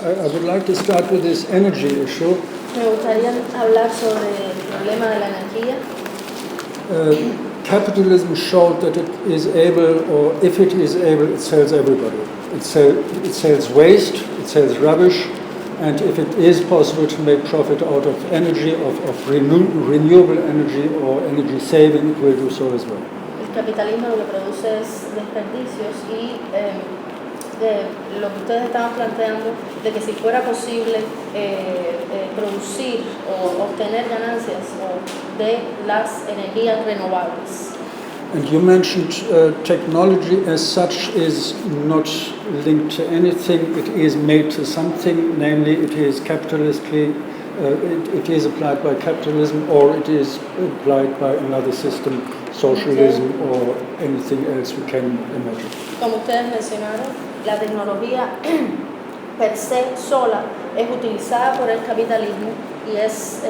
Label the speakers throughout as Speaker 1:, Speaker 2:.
Speaker 1: I would like to start with this energy issue.
Speaker 2: Me gustaría hablar sobre el problema de la energía.
Speaker 1: Capitalism showed that it is able, or if it is able, it sells everybody. It sells waste, it sells rubbish, and if it is possible to make profit out of energy, of renewable energy or energy saving, it will do so as well.
Speaker 2: El capitalismo lo que produce es desperdicios y lo que ustedes estaban planteando de que si fuera posible producir o obtener ganancias de las energías renovables.
Speaker 1: And you mentioned technology as such is not linked to anything, it is made to something, namely it is capitalistically, it is applied by capitalism or it is applied by another system, socialism or anything else we can imagine.
Speaker 2: Como ustedes mencionaron, la tecnología per se sola es utilizada por el capitalismo y es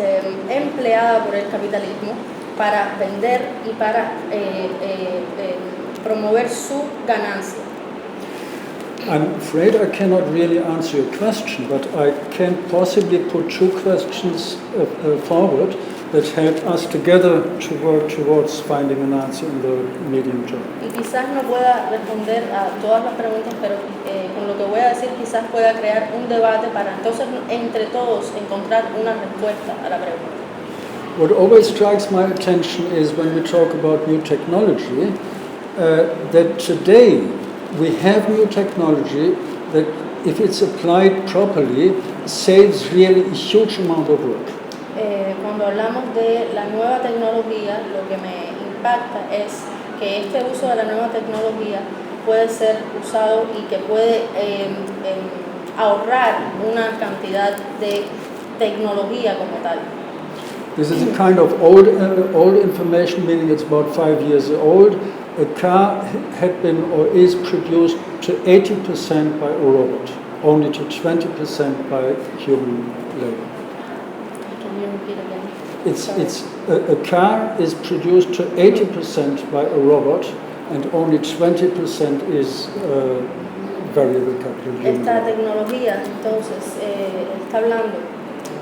Speaker 2: empleada por el capitalismo para vender y para promover su ganancia.
Speaker 1: I'm afraid I cannot really answer your question, but I can possibly put two questions forward that help us together to work towards finding an answer in the medium term.
Speaker 2: Y quizás no pueda responder a todas las preguntas, pero con lo que voy a decir quizás pueda crear un debate para entonces entre todos encontrar una respuesta a la pregunta.
Speaker 1: What always strikes my attention is when we talk about new technology, that today we have new technology that, if it's applied properly, saves really a huge amount of work.
Speaker 2: Cuando hablamos de la nueva tecnología, lo que me impacta es que este uso de la nueva tecnología puede ser usado y que puede ahorrar una cantidad de tecnología como tal.
Speaker 1: This is a kind of old information, meaning it's about 5 years old. A car had been or is produced to 80% by a robot, only to 20% by human labor.
Speaker 2: Can you repeat again?
Speaker 1: It's a car is produced to 80% by a robot, and only 20% is variable capital.
Speaker 2: Esta tecnología, entonces, está hablando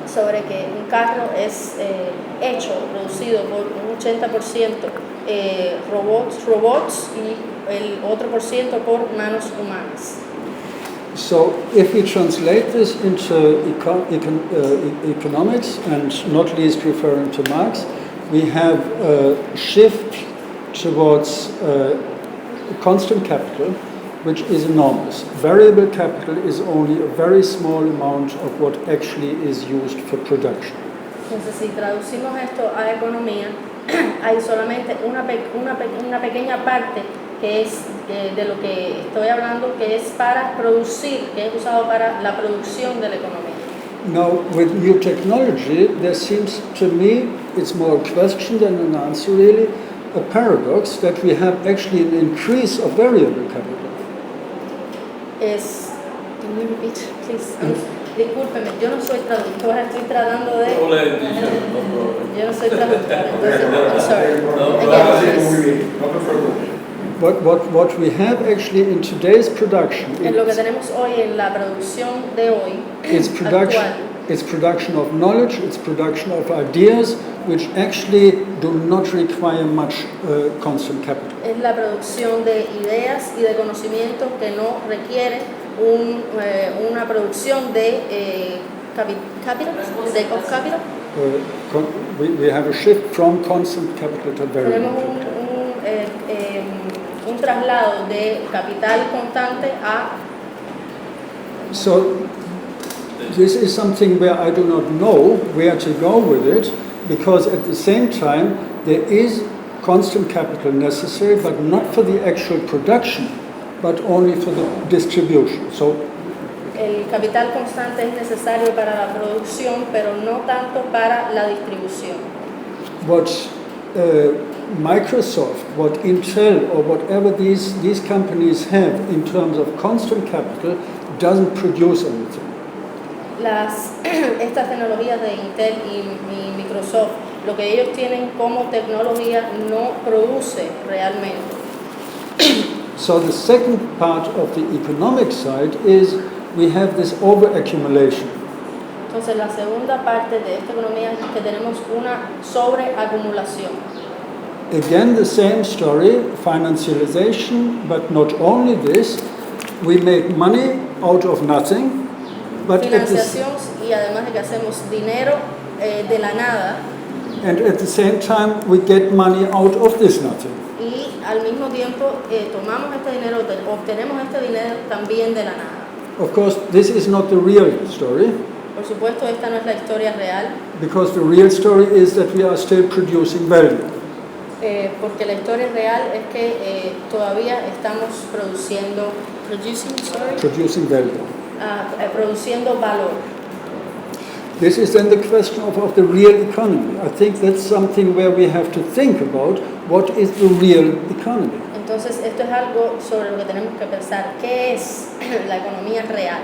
Speaker 2: sobre que un carro es producido por un 80% robots y el otro por ciento por manos humanas.
Speaker 1: So if we translate this into economics, and not least referring to Marx, we have a shift towards constant capital, which is enormous. Variable capital is only a very small amount of what actually is used for production.
Speaker 2: Entonces, si traducimos esto a economía, hay solamente una pequeña parte que es de lo que estoy hablando, que es para producir, que es usado para la producción de la economía.
Speaker 1: Now, with new technology, there seems to me, it's more a question than an answer really, a paradox that we have actually an increase of variable capital.
Speaker 2: Can you repeat, please? Discúlpeme, yo no soy traductora, estoy tratando de... Yo no soy traductora, entonces, I'm sorry.
Speaker 1: What we have actually in today's production,
Speaker 2: en lo que tenemos hoy en la producción de hoy,
Speaker 1: it's production of knowledge, it's production of ideas, which actually do not require much constant capital.
Speaker 2: Es la producción de ideas y de conocimiento que no requiere una producción de capital.
Speaker 1: We have a shift from constant capital to variable.
Speaker 2: Tenemos un traslado de capital constante a.
Speaker 1: So this is something where I do not know where to go with it, because at the same time there is constant capital necessary, but not for the actual production, but only for the distribution. So
Speaker 2: el capital constante es necesario para la producción, pero no tanto para la distribución.
Speaker 1: What Microsoft, what Intel, or whatever these companies have in terms of constant capital doesn't produce anything.
Speaker 2: Estas tecnologías de Intel y Microsoft, lo que ellos tienen como tecnología no produce realmente.
Speaker 1: So the second part of the economic side is we have this overaccumulation.
Speaker 2: Entonces la segunda parte de esta economía es que tenemos una sobreacumulación.
Speaker 1: Again, the same story, financialization, but not only this, we make money out of nothing, but
Speaker 2: Financiación y además de que hacemos dinero de la nada
Speaker 1: and at the same time we get money out of this nothing.
Speaker 2: y al mismo tiempo tomamos este dinero, obtenemos este dinero también de la nada.
Speaker 1: Of course, this is not the real story,
Speaker 2: Por supuesto, esta no es la historia real,
Speaker 1: because the real story is that we are still producing value.
Speaker 2: porque la historia real es que todavía estamos produciendo
Speaker 1: Value.
Speaker 2: Produciendo valor.
Speaker 1: This is then the question of the real economy. I think that's something where we have to think about what is the real economy.
Speaker 2: Entonces, esto es algo sobre lo que tenemos que pensar. ¿Qué es la economía real?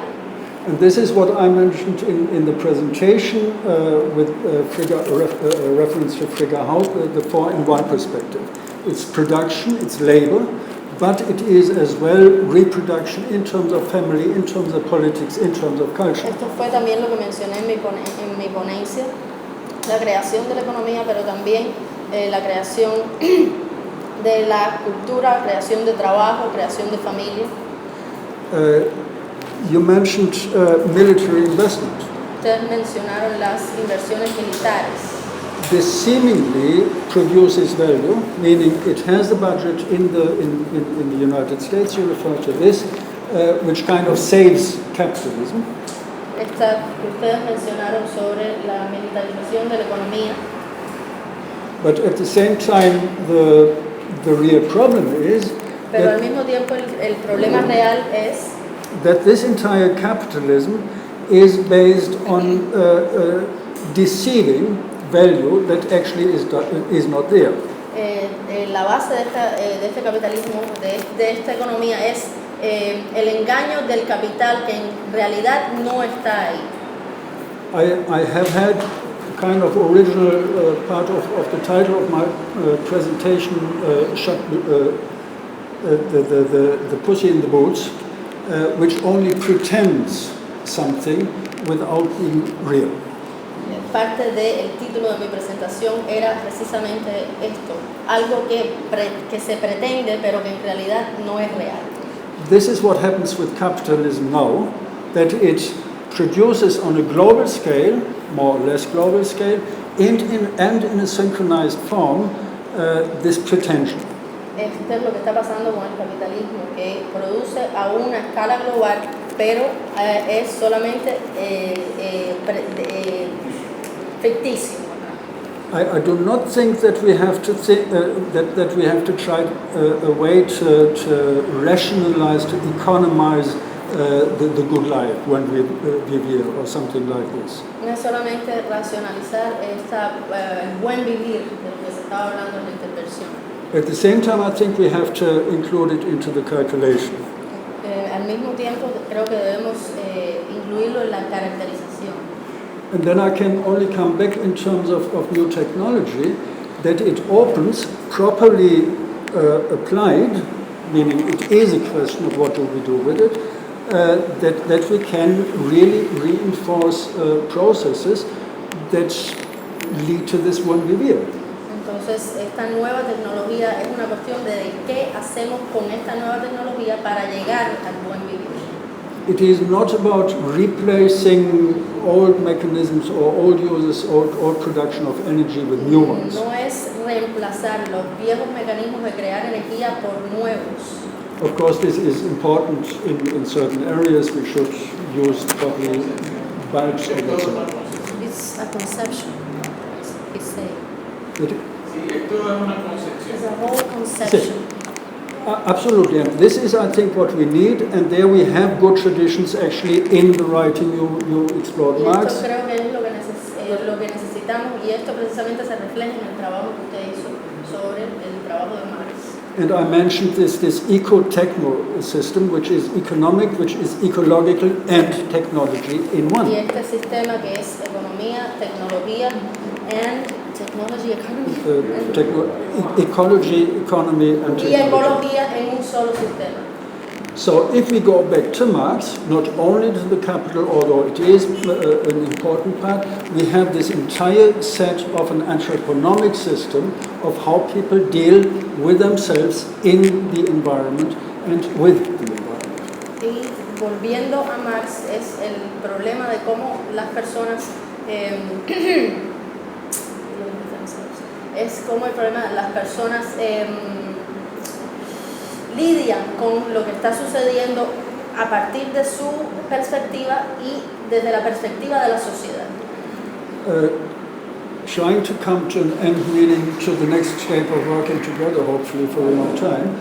Speaker 1: And this is what I mentioned in the presentation with reference to Frigga Haug, the 4-in-1 perspective. It's production, it's labor, but it is as well reproduction in terms of family, in terms of politics, in terms of culture.
Speaker 2: Esto fue también lo que mencioné en mi ponencia, la creación de la economía, pero también la creación de la cultura, creación de trabajo, creación de familia.
Speaker 1: You mentioned military investment.
Speaker 2: Ustedes mencionaron las inversiones militares.
Speaker 1: This seemingly produces value, meaning it has the budget in the United States, you refer to this, which kind of saves capitalism.
Speaker 2: Esta que ustedes mencionaron sobre la militarización de la economía.
Speaker 1: But at the same time, the real problem is
Speaker 2: Pero al mismo tiempo el problema real es
Speaker 1: that this entire capitalism is based on deceiving value that actually is not there.
Speaker 2: La base de este capitalismo, de esta economía, es el engaño del capital que en realidad no está ahí.
Speaker 1: I have had kind of original part of the title of my presentation, the pussy in the boots, which only pretends something without being real.
Speaker 2: Parte del título de mi presentación era precisamente esto, algo que se pretende pero que en realidad no es real.
Speaker 1: This is what happens with capitalism now, that it produces on a global scale, more or less global scale, and in a synchronized form, this pretension.
Speaker 2: Esto es lo que está pasando con el capitalismo, que produce a una escala global, pero es solamente ficticio.
Speaker 1: I do not think that we have to that we have to try a way to rationalize, to economize the good life when we vivir or something like this.
Speaker 2: No es solamente racionalizar el buen vivir del que se estaba hablando en la intervención.
Speaker 1: At the same time, I think we have to include it into the calculation.
Speaker 2: Al mismo tiempo, creo que debemos incluirlo en la caracterización.
Speaker 1: And then I can only come back in terms of new technology, that it opens, properly applied, meaning it is a question of what do we do with it, that we can really reinforce processes that lead to this one vivir.
Speaker 2: Entonces, esta nueva tecnología es una cuestión de qué hacemos con esta nueva tecnología para llegar al buen vivir.
Speaker 1: It is not about replacing old mechanisms or old uses, old production of energy with new ones.
Speaker 2: No es reemplazar los viejos mecanismos de crear energía por nuevos.
Speaker 1: Of course, this is important in certain areas. We should use probably bulbs or whatsoever.
Speaker 2: It's a conception. It's a whole conception.
Speaker 1: Absolutely, and this is, I think, what we need, and there we have good traditions actually in the writing you explored, Marx.
Speaker 2: Esto creo que es lo que necesitamos, y esto precisamente se refleja en el trabajo que usted hizo sobre el trabajo de Marx.
Speaker 1: And I mentioned this eco-techno system, which is economic, which is ecological, and technology in one.
Speaker 2: Y este sistema que es economía, tecnología, and technology, economy.
Speaker 1: Ecology, economy, and
Speaker 2: y
Speaker 1: technology.
Speaker 2: ecología en un solo sistema.
Speaker 1: So if we go back to Marx, not only to the capital, although it is an important part, we have this entire set of an anthroponomic system of how people deal with themselves in the environment and with the environment.
Speaker 2: Y volviendo a Marx, es el problema de cómo las personas es como el problema de las personas lidian con lo que está sucediendo a partir de su perspectiva y desde la perspectiva de la sociedad.
Speaker 1: Trying to come to an end, meaning to the next step of working together, hopefully for a long time.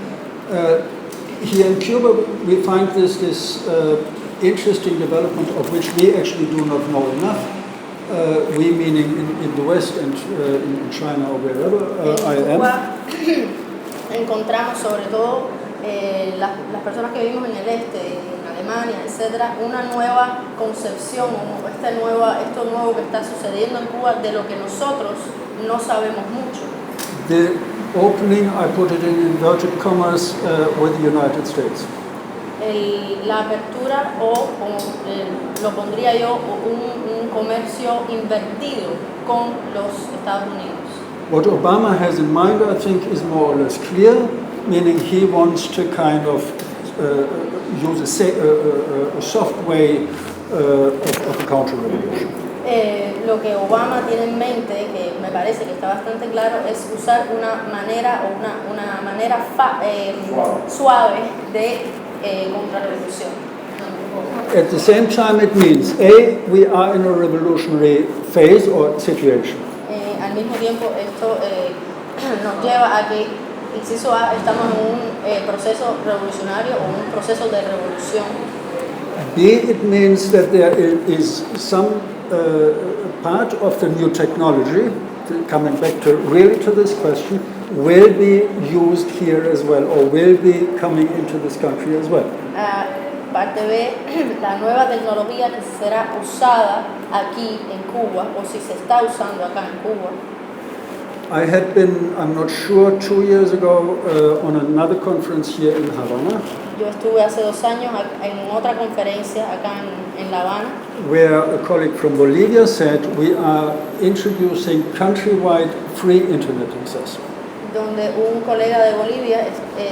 Speaker 1: Here in Cuba, we find this interesting development of which we actually do not know enough. We meaning in the West and in China or wherever I am.
Speaker 2: Encontramos sobre todo las personas que vivimos en el este, en Alemania, etcétera, una nueva concepción, esto nuevo que está sucediendo en Cuba de lo que nosotros no sabemos mucho.
Speaker 1: The opening, I put it in inverted commas, with the United States.
Speaker 2: La apertura lo pondría yo un comercio invertido con los Estados Unidos.
Speaker 1: What Obama has in mind, I think, is more or less clear, meaning he wants to kind of use a soft way of a counter-revolution.
Speaker 2: Lo que Obama tiene en mente, que me parece que está bastante claro, es usar una manera suave de contrarrevolución.
Speaker 1: At the same time, it means, A, we are in a revolutionary phase or situation.
Speaker 2: Al mismo tiempo, esto nos lleva a que, inciso A, estamos en un proceso revolucionario o un proceso de revolución.
Speaker 1: B, it means that there is some part of the new technology, coming back to really to this question, will be used here as well, or will be coming into this country as well.
Speaker 2: Parte B, la nueva tecnología que será usada aquí en Cuba, o si se está usando acá en Cuba.
Speaker 1: I had been, I'm not sure, 2 years ago on another conference here in Havana.
Speaker 2: Yo estuve hace 2 años en otra conferencia acá en La Habana,
Speaker 1: where a colleague from Bolivia said we are introducing countrywide free internet access.
Speaker 2: donde un colega de Bolivia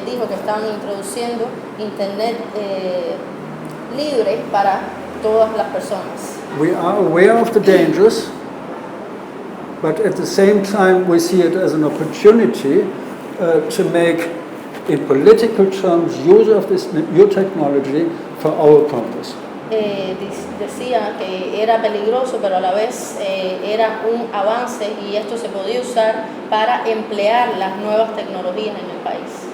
Speaker 2: dijo que estaban introduciendo internet libre para todas las personas.
Speaker 1: We are aware of the dangers, but at the same time we see it as an opportunity to make, in political terms, use of this new technology for our purpose.
Speaker 2: Decía que era peligroso, pero a la vez era un avance y esto se podía usar para emplear las nuevas tecnologías en el país.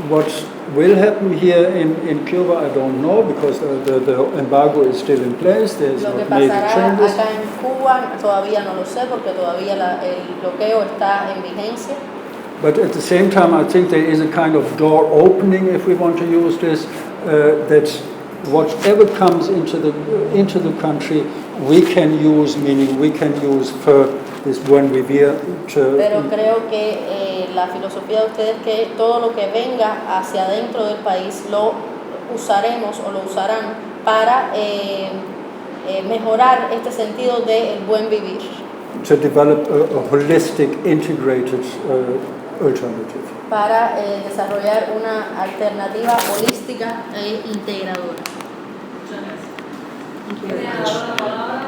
Speaker 1: What will happen here in Cuba, I don't know, because the embargo is still in place. There's
Speaker 2: Lo que
Speaker 1: not major
Speaker 2: pasará
Speaker 1: changes.
Speaker 2: acá en Cuba todavía no lo sé, porque todavía el bloqueo está en vigencia.
Speaker 1: But at the same time, I think there is a kind of door opening, if we want to use this, that whatever comes into the country, we can use, meaning we can use for this buen vivir.
Speaker 2: Pero creo que la filosofía de ustedes es que todo lo que venga hacia adentro del país lo usaremos o lo usarán para mejorar este sentido del buen vivir.
Speaker 1: To develop a holistic, integrated alternative.
Speaker 2: Para desarrollar una alternativa holística e integradora. Muchas gracias.